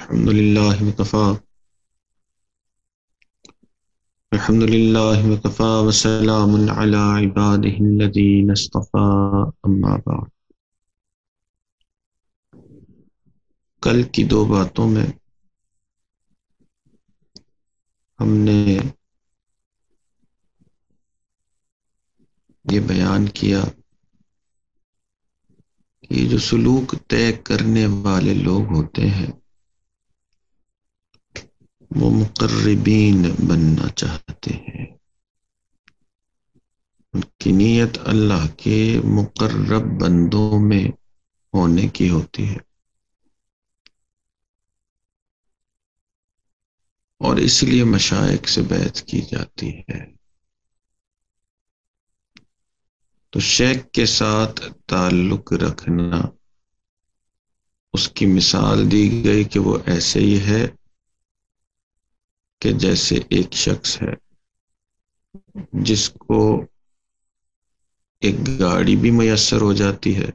الحمد لله وكفى الحمد لله وكفى وسلام على عباده الذين اصطفى أما بعد. کل کی دو باتوں میں ہم نے یہ بیان کیا کہ جو سلوک طے کرنے والے لوگ ہوتے ہیں وہ مقربین بننا چاہتے ہیں. ان کی نیت اللہ کے مقرب بندوں میں ہونے کی ہوتی ہے، اور اس لیے مشائخ سے بیعت کی جاتی ہے. تو شیخ کے ساتھ تعلق رکھنا، اس کی مثال دی گئی کہ وہ ایسے ہی ہے کہ جیسے ایک شخص ہے جس کو ایک گاڑی بھی میسر ہو جاتی ہے،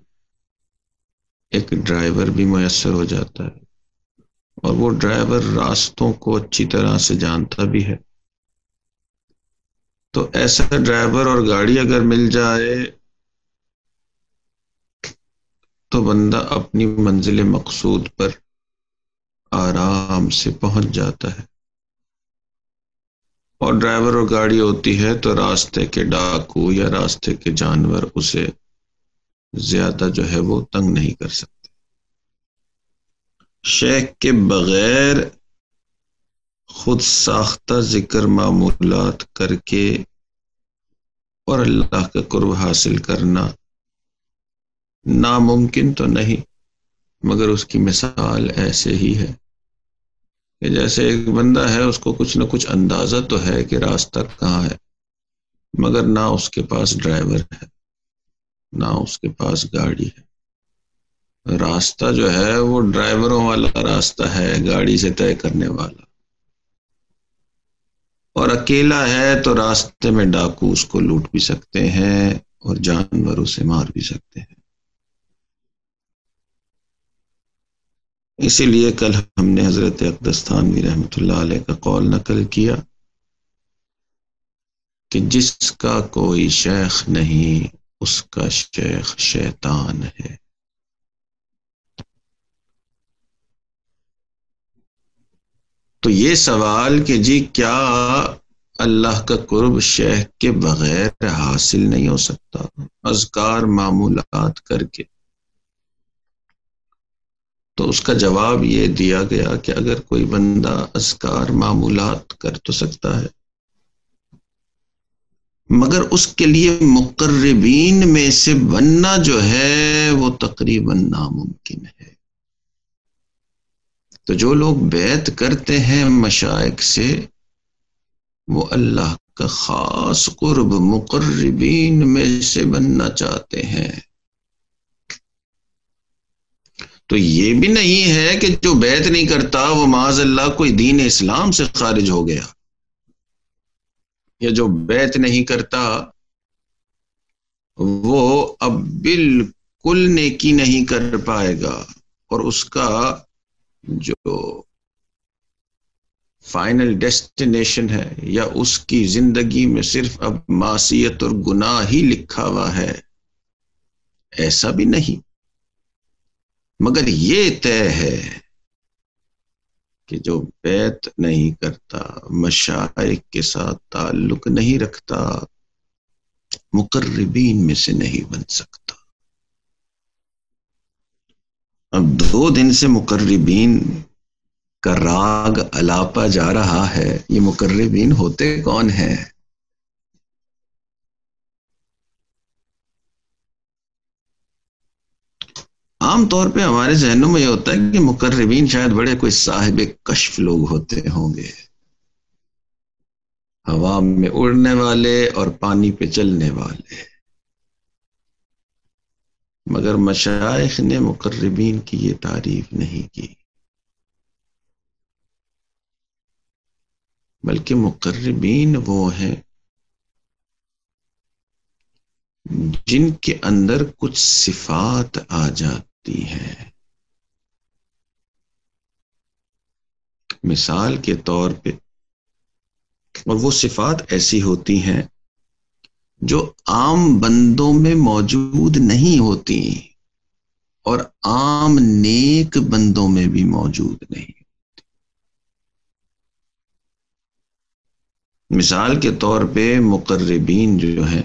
ایک ڈرائیور بھی میسر ہو جاتا ہے، اور وہ ڈرائیور راستوں کو اچھی طرح سے جانتا بھی ہے. تو ایسا ڈرائیور اور گاڑی اگر مل جائے تو بندہ اپنی منزل مقصود پر آرام سے پہنچ جاتا ہے. اور ڈرائیور اور گاڑی ہوتی ہے تو راستے کے ڈاکو یا راستے کے جانور اسے زیادہ جو ہے وہ تنگ نہیں کر سکتے. شیخ کے بغیر خود ساختہ ذکر معمولات کر کے اور اللہ کا قرب حاصل کرنا ناممکن تو نہیں، مگر اس کی مثال ایسے ہی ہے کہ جیسے ایک بندہ ہے، اس کو کچھ نہ کچھ اندازہ تو ہے کہ راستہ کہاں ہے، مگر نہ اس کے پاس ڈرائیور ہے نہ اس کے پاس گاڑی ہے. راستہ جو ہے وہ ڈرائیوروں والا راستہ ہے، گاڑی سے طے کرنے والا. اور اکیلا ہے تو راستے میں ڈاکو اس کو لوٹ بھی سکتے ہیں اور جانور اسے مار بھی سکتے ہیں. اسی لیے کل ہم نے حضرت اقدس تھانوی رحمۃ اللہ علیہ کا قول نقل کیا کہ جس کا کوئی شیخ نہیں اس کا شیخ شیطان ہے. تو یہ سوال کہ جی کیا اللہ کا قرب شیخ کے بغیر حاصل نہیں ہو سکتا اذکار معمولات کر کے، تو اس کا جواب یہ دیا گیا کہ اگر کوئی بندہ اذکار معمولات کر تو سکتا ہے، مگر اس کے لیے مقربین میں سے بننا جو ہے وہ تقریباً ناممکن ہے. تو جو لوگ بیعت کرتے ہیں مشائخ سے وہ اللہ کا خاص قرب مقربین میں سے بننا چاہتے ہیں. تو یہ بھی نہیں ہے کہ جو بیعت نہیں کرتا وہ معاذ اللہ کوئی دین اسلام سے خارج ہو گیا، یا جو بیعت نہیں کرتا وہ اب بالکل نیکی نہیں کر پائے گا، اور اس کا جو فائنل ڈیسٹینیشن ہے یا اس کی زندگی میں صرف اب معصیت اور گناہ ہی لکھا ہوا ہے، ایسا بھی نہیں. مگر یہ طے ہے کہ جو بیعت نہیں کرتا، مشائخ کے ساتھ تعلق نہیں رکھتا، مقربین میں سے نہیں بن سکتا. اب 2 دن سے مقربین کا راگ الاپا جا رہا ہے. یہ مقربین ہوتے کون ہیں؟ عام طور پہ ہمارے ذہنوں میں یہ ہوتا ہے کہ مقربین شاید بڑے کوئی صاحب کشف لوگ ہوتے ہوں گے، ہوا میں اڑنے والے اور پانی پہ چلنے والے. مگر مشائخ نے مقربین کی یہ تعریف نہیں کی، بلکہ مقربین وہ ہیں جن کے اندر کچھ صفات آ جاتی ہیں. مثال کے طور پہ، اور وہ صفات ایسی ہوتی ہیں جو عام بندوں میں موجود نہیں ہوتی اور عام نیک بندوں میں بھی موجود نہیں۔ مثال کے طور پہ مقربین جو ہیں،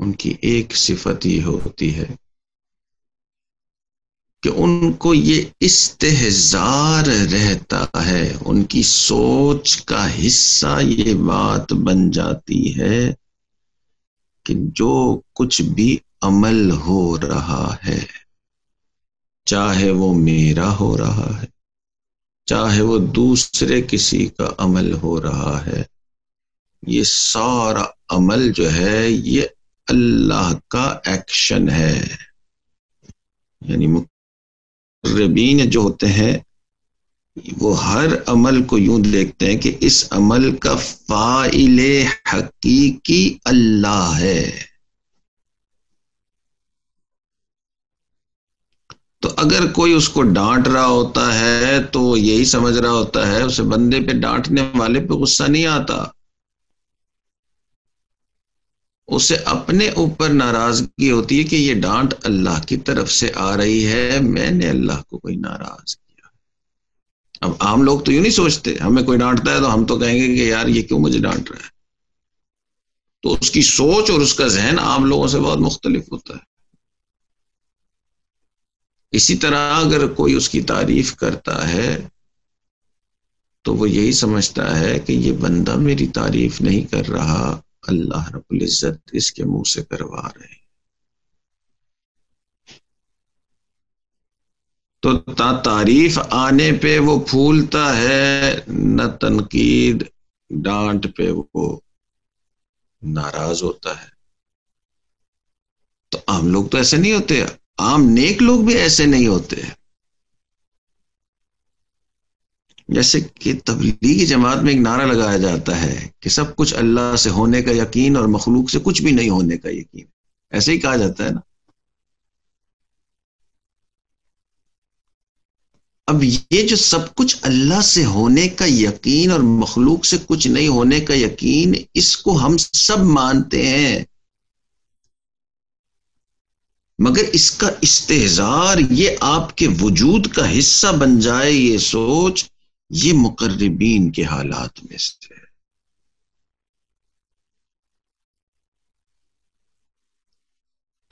ان کی ایک صفت یہ ہوتی ہے کہ ان کو یہ استحضار رہتا ہے، ان کی سوچ کا حصہ یہ بات بن جاتی ہے کہ جو کچھ بھی عمل ہو رہا ہے، چاہے وہ میرا ہو رہا ہے، چاہے وہ دوسرے کسی کا عمل ہو رہا ہے، یہ سارا عمل جو ہے یہ اللہ کا ایکشن ہے۔ یعنی مقربین جو ہوتے ہیں وہ ہر عمل کو یوں دیکھتے ہیں کہ اس عمل کا فاعل حقیقی اللہ ہے۔ تو اگر کوئی اس کو ڈانٹ رہا ہوتا ہے تو وہ یہی سمجھ رہا ہوتا ہے، اسے بندے پہ ڈانٹنے والے پہ غصہ نہیں آتا، اسے اپنے اوپر ناراضگی ہوتی ہے کہ یہ ڈانٹ اللہ کی طرف سے آ رہی ہے، میں نے اللہ کو کوئی ناراض کیا۔ اب عام لوگ تو یوں نہیں سوچتے، ہمیں کوئی ڈانٹتا ہے تو ہم تو کہیں گے کہ یار یہ کیوں مجھے ڈانٹ رہا ہے، تو اس کی سوچ اور اس کا ذہن عام لوگوں سے بہت مختلف ہوتا ہے۔ اسی طرح اگر کوئی اس کی تعریف کرتا ہے تو وہ یہی سمجھتا ہے کہ یہ بندہ میری تعریف نہیں کر رہا، اللہ رب العزت اس کے منہ سے کروا رہے ہیں۔ تو تعریف آنے پہ وہ پھولتا ہے، نہ تنقید ڈانٹ پہ وہ ناراض ہوتا ہے۔ تو عام لوگ تو ایسے نہیں ہوتے، عام نیک لوگ بھی ایسے نہیں ہوتے۔ جیسے کہ تبلیغی جماعت میں ایک نعرہ لگایا جاتا ہے کہ سب کچھ اللہ سے ہونے کا یقین اور مخلوق سے کچھ بھی نہیں ہونے کا یقین، ایسے ہی کہا جاتا ہے نا۔ اب یہ جو سب کچھ اللہ سے ہونے کا یقین اور مخلوق سے کچھ نہیں ہونے کا یقین، اس کو ہم سب مانتے ہیں، مگر اس کا استحضار، یہ آپ کے وجود کا حصہ بن جائے یہ سوچ، یہ مقربین کے حالات میں سے ہے۔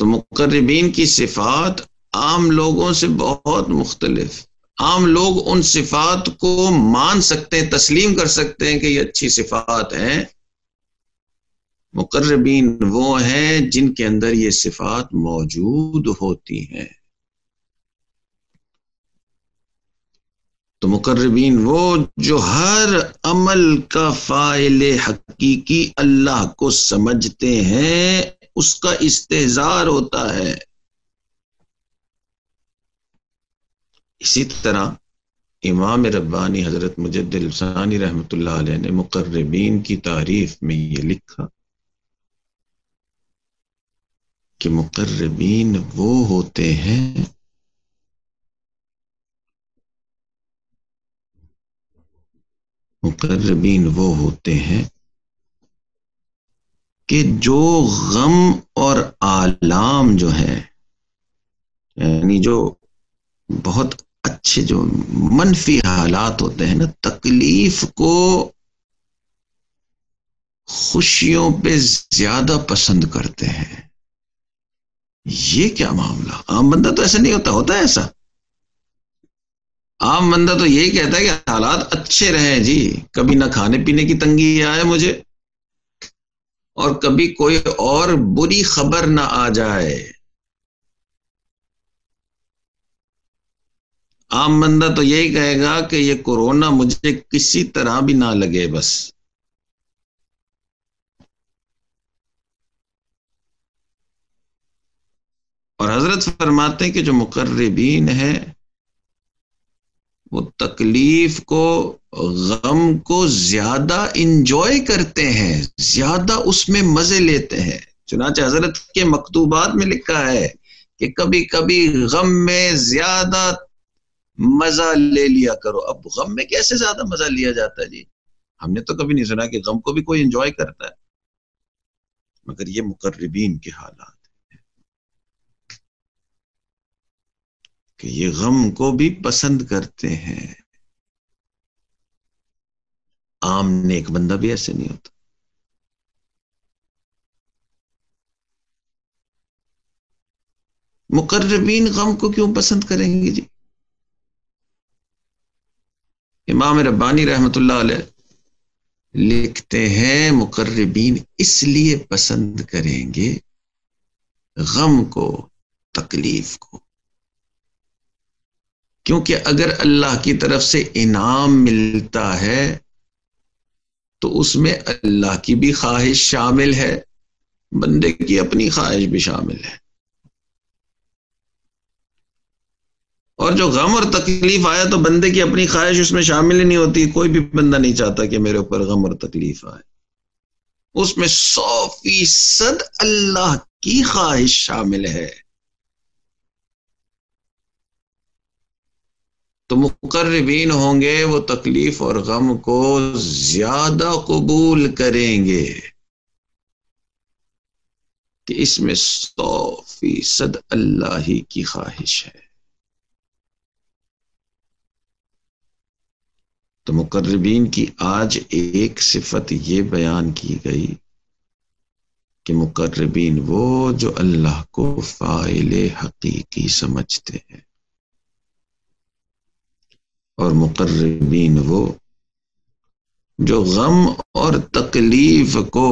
تو مقربین کی صفات عام لوگوں سے بہت مختلف۔ عام لوگ ان صفات کو مان سکتے ہیں، تسلیم کر سکتے ہیں کہ یہ اچھی صفات ہیں۔ مقربین وہ ہیں جن کے اندر یہ صفات موجود ہوتی ہیں۔ تو مقربین وہ جو ہر عمل کا فاعل حقیقی اللہ کو سمجھتے ہیں، اس کا استحضار ہوتا ہے۔ اسی طرح امام ربانی حضرت مجد الفسانی رحمۃ اللہ علیہ نے مقربین کی تعریف میں یہ لکھا کہ مقربین وہ ہوتے ہیں کہ جو غم اور آلام جو ہیں، یعنی جو بہت اچھے جو منفی حالات ہوتے ہیں نا، تکلیف کو خوشیوں پہ زیادہ پسند کرتے ہیں۔ یہ کیا معاملہ؟ عام بندہ تو ایسا نہیں ہوتا ہے ایسا؟ عام بندہ تو یہی کہتا ہے کہ حالات اچھے رہیں جی، کبھی نہ کھانے پینے کی تنگی آئے مجھے، اور کبھی کوئی اور بری خبر نہ آ جائے۔ عام بندہ تو یہی کہے گا کہ یہ کورونا مجھے کسی طرح بھی نہ لگے بس۔ اور حضرت فرماتے ہیں کہ جو مقربین ہیں وہ تکلیف کو، غم کو زیادہ انجوائے کرتے ہیں، زیادہ اس میں مزے لیتے ہیں۔ چنانچہ حضرت کے مکتوبات میں لکھا ہے کہ کبھی کبھی غم میں زیادہ مزہ لے لیا کرو. اب غم میں کیسے زیادہ مزہ لیا جاتا ہے جی؟ ہم نے تو کبھی نہیں سنا کہ غم کو بھی کوئی انجوائے کرتا ہے. مگر یہ مقربین کے حالات کہ یہ غم کو بھی پسند کرتے ہیں. عام نیک بندہ بھی ایسے نہیں ہوتا. مقربین غم کو کیوں پسند کریں گے جی؟ امام ربانی رحمت اللہ علیہ لکھتے ہیں مقربین اس لیے پسند کریں گے غم کو، تکلیف کو، کیونکہ اگر اللہ کی طرف سے انعام ملتا ہے تو اس میں اللہ کی بھی خواہش شامل ہے، بندے کی اپنی خواہش بھی شامل ہے. اور جو غم اور تکلیف آیا تو بندے کی اپنی خواہش اس میں شامل ہی نہیں ہوتی. کوئی بھی بندہ نہیں چاہتا کہ میرے اوپر غم اور تکلیف آئے. اس میں 100% اللہ کی خواہش شامل ہے. تو مقربین ہوں گے وہ تکلیف اور غم کو زیادہ قبول کریں گے کہ اس میں 100% اللہ ہی کی خواہش ہے. تو مقربین کی آج ایک صفت یہ بیان کی گئی کہ مقربین وہ جو اللہ کو فاعل حقیقی سمجھتے ہیں، اور مقربین وہ جو غم اور تکلیف کو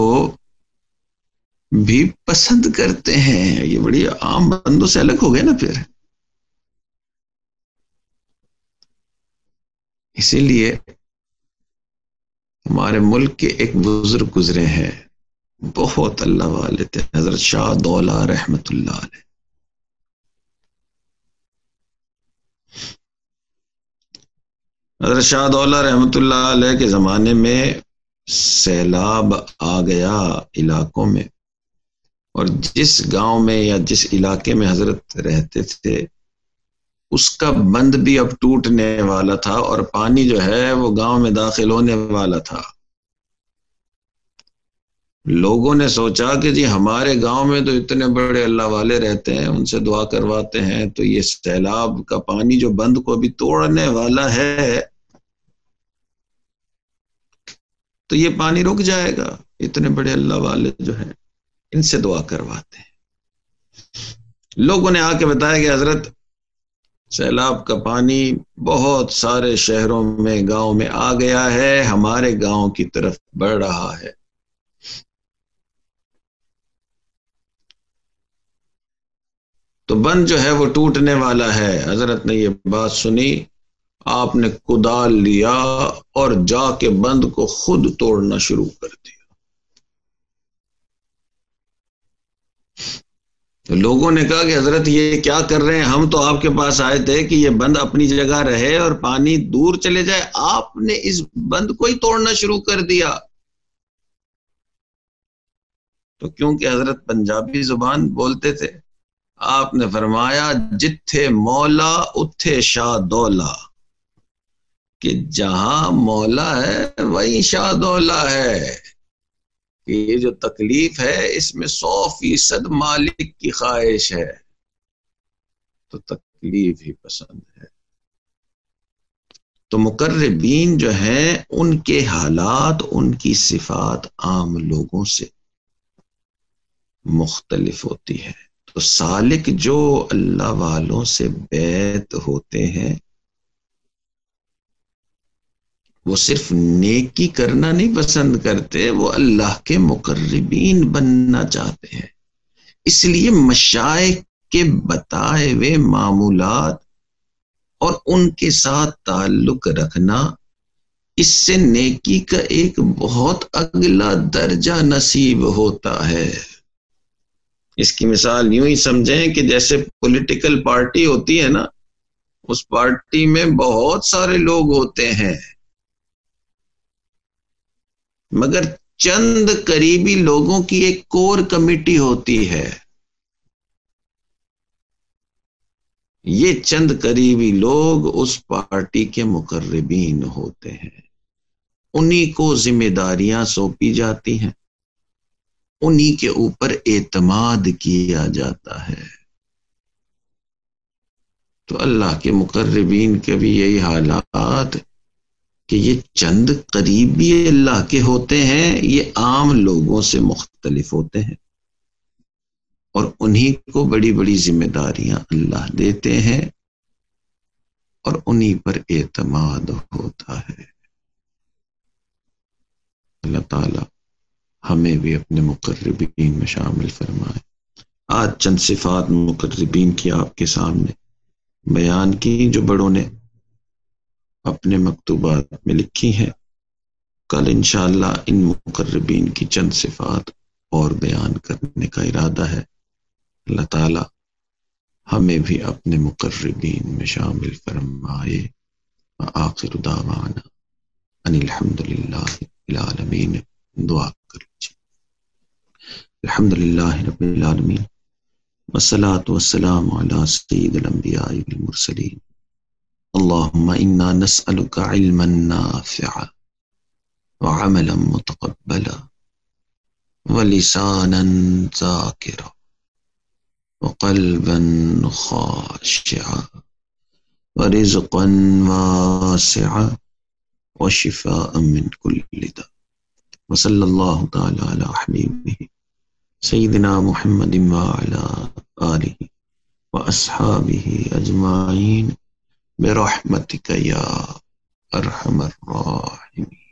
بھی پسند کرتے ہیں. یہ بڑی عام بندوں سے الگ ہو گئے نا پھر. اسی لیے ہمارے ملک کے ایک بزرگ گزرے ہیں، بہت اللہ والے تھے، حضرت شاہ دولہ رحمت اللہ علیہ. حضرت شاہ دولہ رحمت اللہ علیہ کے زمانے میں سیلاب آ گیا علاقوں میں، اور جس گاؤں میں یا جس علاقے میں حضرت رہتے تھے اس کا بند بھی اب ٹوٹنے والا تھا، اور پانی جو ہے وہ گاؤں میں داخل ہونے والا تھا. لوگوں نے سوچا کہ جی ہمارے گاؤں میں تو اتنے بڑے اللہ والے رہتے ہیں، ان سے دعا کرواتے ہیں تو یہ سیلاب کا پانی جو بند کو ابھی توڑنے والا ہے تو یہ پانی رک جائے گا. اتنے بڑے اللہ والے جو ہیں ان سے دعا کرواتے ہیں. لوگوں نے آ کے بتایا کہ حضرت سیلاب کا پانی بہت سارے شہروں میں، گاؤں میں آ گیا ہے، ہمارے گاؤں کی طرف بڑھ رہا ہے. تو بند جو ہے وہ ٹوٹنے والا ہے. حضرت نے یہ بات سنی، آپ نے کدال لیا اور جا کے بند کو خود توڑنا شروع کر دیا. تو لوگوں نے کہا کہ حضرت یہ کیا کر رہے ہیں؟ ہم تو آپ کے پاس آئے تھے کہ یہ بند اپنی جگہ رہے اور پانی دور چلے جائے، آپ نے اس بند کو ہی توڑنا شروع کر دیا. تو کیونکہ حضرت پنجابی زبان بولتے تھے، آپ نے فرمایا جتھے مولا اتھے شاہ دولہ، کہ جہاں مولا ہے وہیں شاہ دولہ ہے. کہ یہ جو تکلیف ہے اس میں 100% مالک کی خواہش ہے، تو تکلیف ہی پسند ہے. تو مقربین جو ہیں ان کے حالات، ان کی صفات عام لوگوں سے مختلف ہوتی ہے. تو سالک جو اللہ والوں سے بیعت ہوتے ہیں وہ صرف نیکی کرنا نہیں پسند کرتے، وہ اللہ کے مقربین بننا چاہتے ہیں. اس لیے مشائخ کے بتائے ہوئے معمولات اور ان کے ساتھ تعلق رکھنا، اس سے نیکی کا ایک بہت اگلا درجہ نصیب ہوتا ہے. اس کی مثال یوں ہی سمجھیں کہ جیسے پولیٹیکل پارٹی ہوتی ہے نا، اس پارٹی میں بہت سارے لوگ ہوتے ہیں، مگر چند قریبی لوگوں کی ایک کور کمیٹی ہوتی ہے. یہ چند قریبی لوگ اس پارٹی کے مقربین ہوتے ہیں، انہی کو ذمہ داریاں سونپی جاتی ہیں، انہی کے اوپر اعتماد کیا جاتا ہے۔ تو اللہ کے مقربین کے بھی یہی حالات کہ یہ چند قریبی اللہ کے ہوتے ہیں، یہ عام لوگوں سے مختلف ہوتے ہیں، اور انہی کو بڑی بڑی ذمہ داریاں اللہ دیتے ہیں اور انہی پر اعتماد ہوتا ہے۔ اللہ تعالی ہمیں بھی اپنے مقربین میں شامل فرمائے۔ آج چند صفات مقربین کی آپ کے سامنے بیان کی جو بڑوں نے اپنے مکتوبات میں لکھی ہیں۔ کل انشاءاللہ ان مقربین کی چند صفات اور بیان کرنے کا ارادہ ہے۔ اللہ تعالی ہمیں بھی اپنے مقربین میں شامل فرمائے۔ وآخر دعوانا ان الحمدللہ رب العالمین۔ دعا کر لیجیے۔ الحمدللہ رب العالمین والصلاة والسلام علی سید الانبیاء والمرسلین۔ اللہم انا نسألک علما نافعا وعملا متقبلا ولسانا ذاکرا وقلبا خاشعا ورزقا واسعا وشفاء من كل داء۔ وصلی اللہ تعالی علی حبیبہ سیدنا محمد وعلی آلہ واصحابہ اجمعین برحمتک یا ارحم الراحمین۔